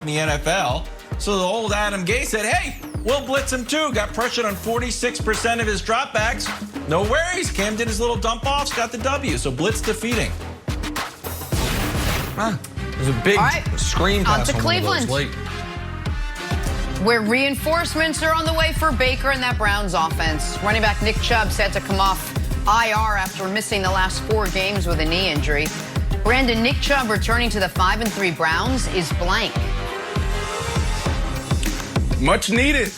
in the NFL. So the old Adam Gase said, hey, we'll blitz him too. Got pressured on 46% of his dropbacks. No worries. Cam did his little dump offs, got the W. So blitz defeating. There's a big screen pass on to Cleveland, where reinforcements are on the way for Baker and that Browns offense. Running back Nick Chubb set to come off IR after missing the last 4 games with a knee injury. Brandon, Nick Chubb returning to the 5-3 Browns is blank. Much needed.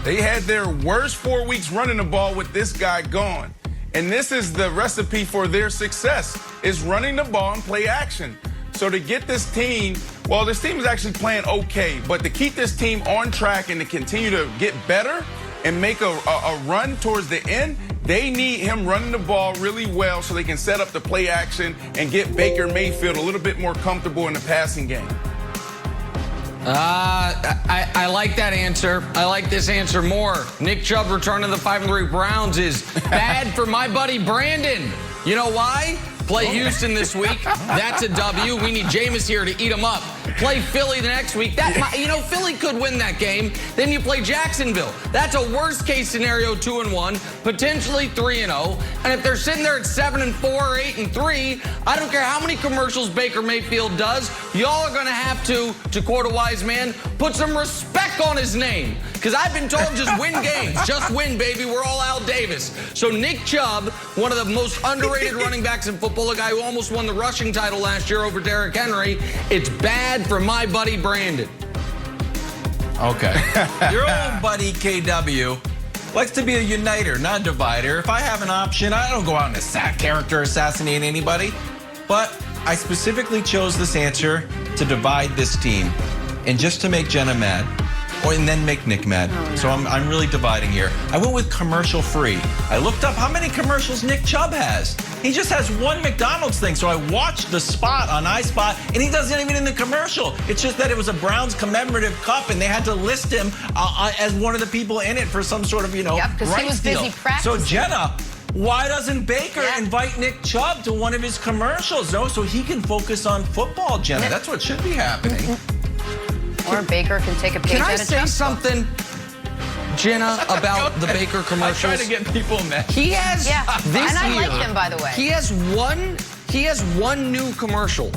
They had their worst 4 weeks running the ball with this guy gone. And this is the recipe for their success, is running the ball and play action. So to get this team, well, this team is actually playing okay, but to keep this team on track and to continue to get better and make a run towards the end, they need him running the ball really well so they can set up the play action and get Baker Mayfield a little bit more comfortable in the passing game. I like that answer. I like this answer more. Nick Chubb returning to the 5-3 Browns is bad for my buddy Brandon. You know why? Play Houston this week. That's a W. We need Jameis here to eat him up. Play Philly the next week. Philly could win that game. Then you play Jacksonville. That's a worst-case scenario 2-1, potentially 3-0. And if they're sitting there at 7-4 or 8-3, I don't care how many commercials Baker Mayfield does, y'all are going to have to quote a wise man, put some respect on his name. Because I've been told just win games. Just win, baby. We're all Al Davis. So Nick Chubb, one of the most underrated running backs in football, a guy who almost won the rushing title last year over Derrick Henry, it's bad for my buddy Brandon. Okay. Your old buddy KW likes to be a uniter, not a divider. If I have an option, I don't go out and character assassinate anybody. But I specifically chose this answer to divide this team and just to make Jenna mad. And then make Nick mad. Oh, no. So I'm really dividing here. I went with commercial free. I looked up how many commercials Nick Chubb has. He just has one McDonald's thing. So I watched the spot on iSpot, and he doesn't even in the commercial. It's just that it was a Browns commemorative cup, and they had to list him as one of the people in it for some sort of, because he was busy practicing. So Jenna, why doesn't Baker invite Nick Chubb to one of his commercials? No, so he can focus on football, Jenna. That's what should be happening. Or Baker can take a page Can I out of say something, Jenna, about the Baker commercials? I try to get people mad. He has this and I year, like him, by the way. He has one new commercial.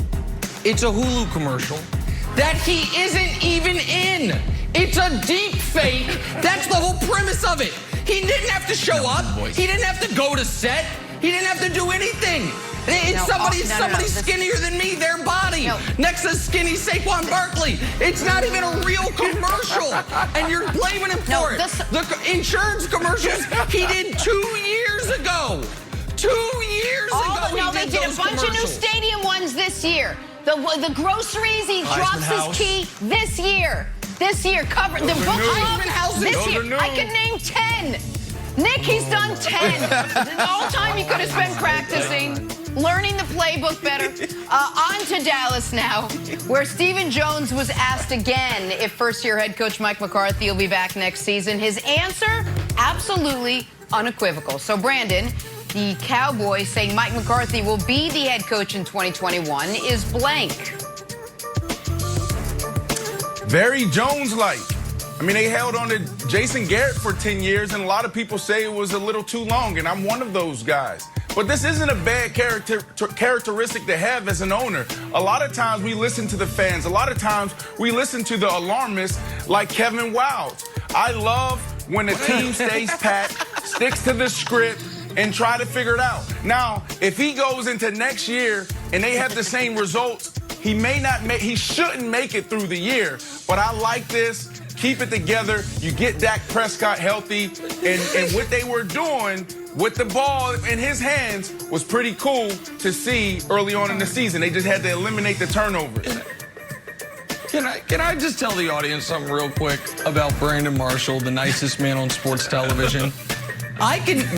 It's a Hulu commercial that he isn't even in. It's a deep fake. That's the whole premise of it. He didn't have to show up. He didn't have to go to set. He didn't have to do anything. It's somebody skinnier than me, their body. Next to skinny Saquon Barkley. It's not even a real commercial. And you're blaming him for it. The insurance commercials he did 2 years ago. 2 years ago. No, they did a bunch of new stadium ones this year. The groceries, he drops his key this year. This year, covered the book club this year. I could name 10. Nick, he's done 10. The whole time you could have spent practicing, learning the playbook better. On to Dallas now, where Stephen Jones was asked again if first-year head coach Mike McCarthy will be back next season. His answer, absolutely unequivocal. So, Brandon, the Cowboys saying Mike McCarthy will be the head coach in 2021 is blank. Very Jones-like. I mean, they held on to Jason Garrett for 10 years, and a lot of people say it was a little too long, and I'm one of those guys. But this isn't a bad characteristic to have as an owner. A lot of times we listen to the fans. A lot of times we listen to the alarmists like Kevin Wildes. I love when the team stays pat, sticks to the script, and try to figure it out. Now, if he goes into next year and they have the same results, he shouldn't make it through the year. But I like this. Keep it together. You get Dak Prescott healthy. And what they were doing with the ball in his hands was pretty cool to see early on in the season. They just had to eliminate the turnovers. Can I just tell the audience something real quick about Brandon Marshall, the nicest man on sports television?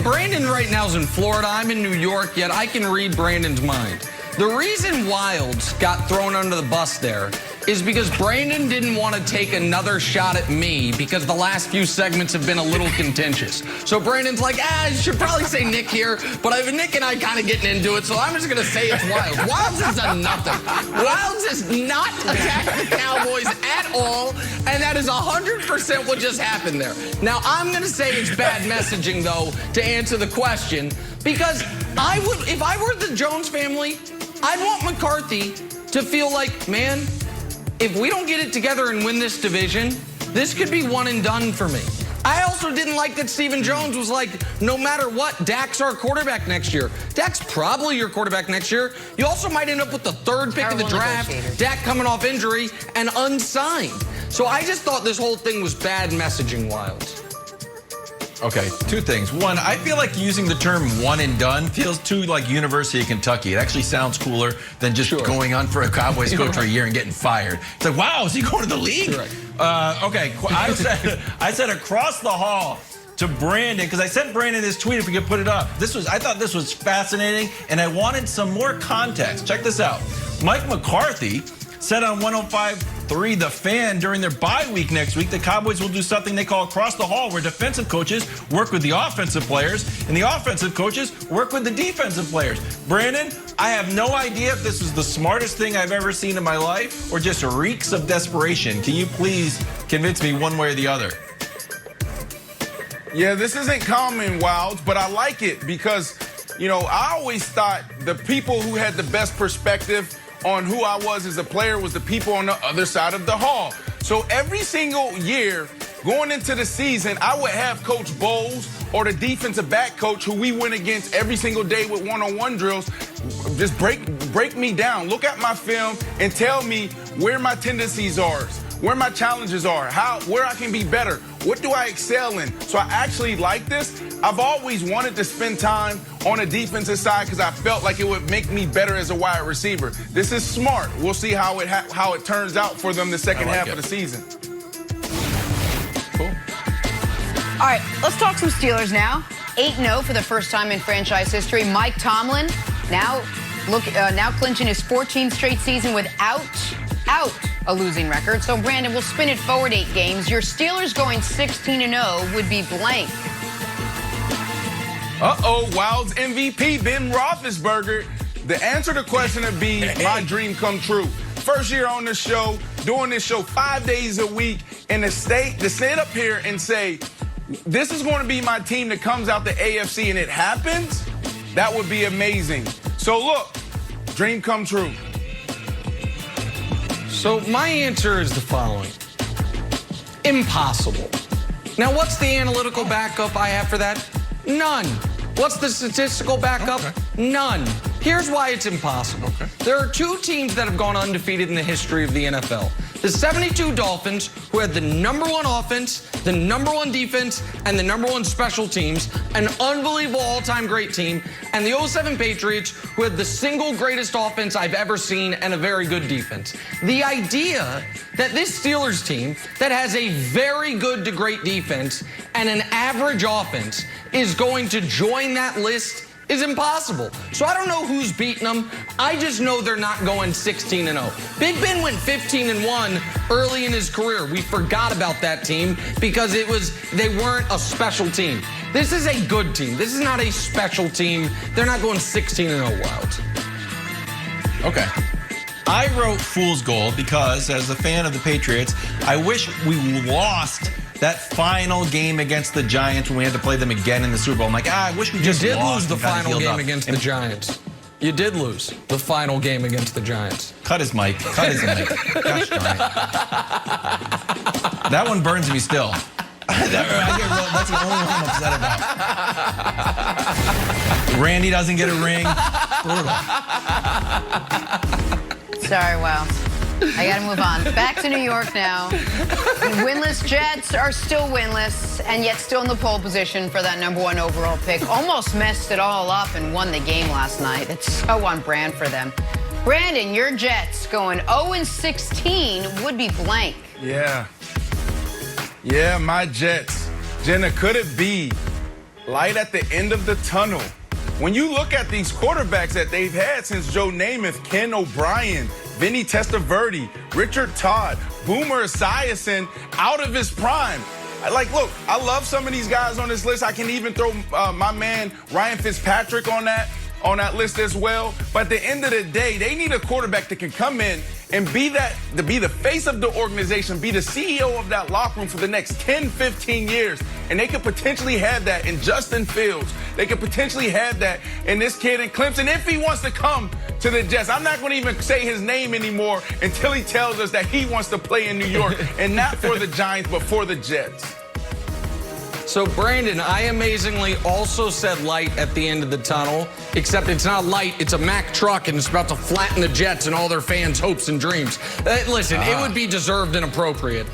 Brandon right now is in Florida. I'm in New York, yet I can read Brandon's mind. The reason Wildes got thrown under the bus there is because Brandon didn't want to take another shot at me because the last few segments have been a little contentious. So Brandon's like, I should probably say Nick here, but Nick and I kind of getting into it, so I'm just going to say it's Wildes. Wildes has done nothing. Wildes has not attacked the Cowboys at all, and that is 100% what just happened there. Now, I'm going to say it's bad messaging, though, to answer the question, because if I were the Jones family, I'd want McCarthy to feel like, man, if we don't get it together and win this division, this could be one and done for me. I also didn't like that Stephen Jones was like, no matter what, Dak's our quarterback next year. Dak's probably your quarterback next year. You also might end up with the third pick of the draft, Dak coming off injury and unsigned. So I just thought this whole thing was bad messaging, Wildes. Okay, two things. One, I feel like using the term one and done feels too like University of Kentucky. It actually sounds cooler than just going on for a Cowboys coach for a year and getting fired. It's like, wow, is he going to the league? Okay, I said across the hall to Brandon, because I sent Brandon this tweet if we could put it up. I thought this was fascinating, and I wanted some more context. Check this out. Mike McCarthy said on 105.3 The Fan during their bye week next week, the Cowboys will do something they call across the hall, where defensive coaches work with the offensive players and the offensive coaches work with the defensive players. Brandon, I have no idea if this is the smartest thing I've ever seen in my life or just reeks of desperation. Can you please convince me one way or the other? Yeah, this isn't common, Wildes, but I like it because, I always thought the people who had the best perspective on who I was as a player was the people on the other side of the hall. So every single year going into the season, I would have Coach Bowles or the defensive back coach who we went against every single day with one-on-one drills just break me down. Look at my film and tell me where my tendencies are, where my challenges are, where I can be better. What do I excel in? So I actually like this. I've always wanted to spend time on the defensive side because I felt like it would make me better as a wide receiver. This is smart. We'll see how it turns out for them the second half of the season. Cool. All right, let's talk some Steelers now. 8-0 for the first time in franchise history. Mike Tomlin now clinching his 14th straight season without a losing record. So, Brandon, we'll spin it forward 8 games. Your Steelers going 16-0 would be blank. Wildes MVP, Ben Roethlisberger. The answer to the question would be my dream come true. First year on the show, doing this show 5 days a week, and to stand up here and say, this is going to be my team that comes out the AFC and it happens, that would be amazing. So look, dream come true. So my answer is the following. Impossible. Now, what's the analytical backup I have for that? None. What's the statistical backup? None. Here's why it's impossible. There are 2 teams that have gone undefeated in the history of the NFL. The 72 Dolphins, who had the #1 offense, the #1 defense, and the #1 special teams, an unbelievable all-time great team, and the 07 Patriots, who had the single greatest offense I've ever seen and a very good defense. The idea that this Steelers team that has a very good to great defense and an average offense is going to join that list is impossible. So I don't know who's beating them. I just know they're not going 16-0. Big Ben went 15-1 early in his career. We forgot about that team because they weren't a special team. This is a good team. This is not a special team. They're not going 16-0 Wildes. Okay. I wrote Fool's Gold because, as a fan of the Patriots, I wish we lost that final game against the Giants when we had to play them again in the Super Bowl. I'm like, I wish we just lost. You did lost lose the final game against the Giants. You did lose the final game against the Giants. Cut his mic. Cut his mic. Gosh darn it. That one burns me still. That's the only one I'm upset about. Randy doesn't get a ring. Brutal. Sorry, Wildes. I got to move on. Back to New York now. The winless Jets are still winless and yet still in the pole position for that #1 overall pick. Almost messed it all up and won the game last night. It's so on brand for them. Brandon, your Jets going 0-16 would be blank. Yeah, my Jets. Jenna, could it be light at the end of the tunnel? When you look at these quarterbacks that they've had since Joe Namath, Ken O'Brien, Vinny Testaverde, Richard Todd, Boomer Esiason out of his prime. Look, I love some of these guys on this list. I can even throw my man Ryan Fitzpatrick on that list as well. But at the end of the day, they need a quarterback that can come in and be the face of the organization, be the CEO of that locker room for the next 10, 15 years. And they could potentially have that in Justin Fields. They could potentially have that in this kid in Clemson if he wants to come to the Jets. I'm not going to even say his name anymore until he tells us that he wants to play in New York and not for the Giants, but for the Jets. So, Brandon, I amazingly also said light at the end of the tunnel, except it's not light, it's a Mack truck, and it's about to flatten the Jets and all their fans' hopes and dreams. Listen, it would be deserved and appropriate.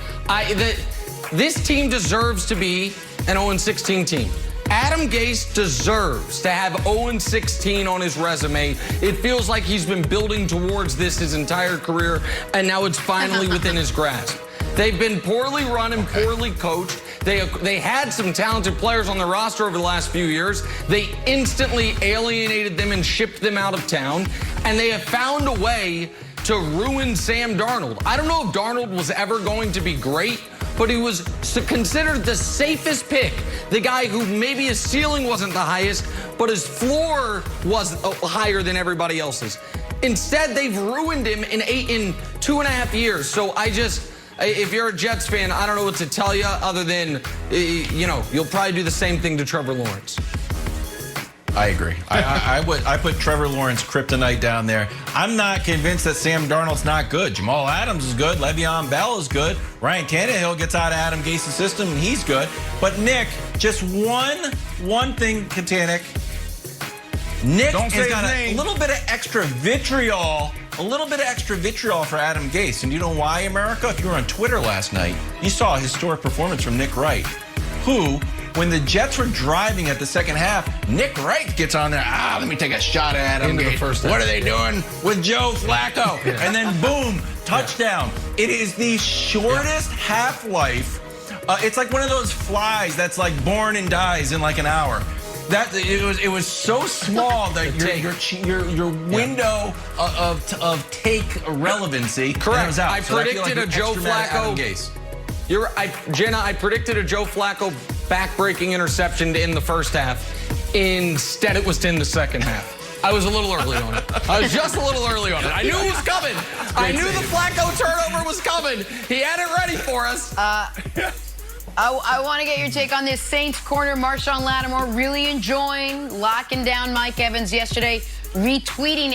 This team deserves to be an 0-16 team. Adam Gase deserves to have 0-16 on his resume. It feels like he's been building towards this his entire career, and now it's finally within his grasp. They've been poorly run and poorly coached. They had some talented players on the roster over the last few years. They instantly alienated them and shipped them out of town. And they have found a way to ruin Sam Darnold. I don't know if Darnold was ever going to be great, but he was considered the safest pick. The guy who maybe his ceiling wasn't the highest, but his floor was higher than everybody else's. Instead, they've ruined him in 2.5 years. So if you're a Jets fan, I don't know what to tell you other than, you'll probably do the same thing to Trevor Lawrence. I agree. I put Trevor Lawrence kryptonite down there. I'm not convinced that Sam Darnold's not good. Jamal Adams is good. Le'Veon Bell is good. Ryan Tannehill gets out of Adam Gase's system, and he's good. But Nick, just one thing, Kaepernick. Nick has got a little bit of extra vitriol. A little bit of extra vitriol for Adam Gase. And you know why, America? If you were on Twitter last night, you saw a historic performance from Nick Wright, who, when the Jets were driving at the second half, Nick Wright gets on there. Let me take a shot at Adam Gase. What are they doing with Joe Flacco? Yeah. And then, boom, touchdown. It is the shortest half-life. It's like one of those flies that's like born and dies in like an hour. It was so small that your window of take relevancy. Correct. Was out. I predicted a Joe Flacco. Jenna, I predicted a Joe Flacco back-breaking interception in the first half. Instead, it was in the second half. I was a little early on it. I was just a little early on it. I knew it was coming. I knew the Flacco turnover was coming. He had it ready for us. I want to get your take on this Saints corner, Marshawn Lattimore, really enjoying locking down Mike Evans yesterday, retweeting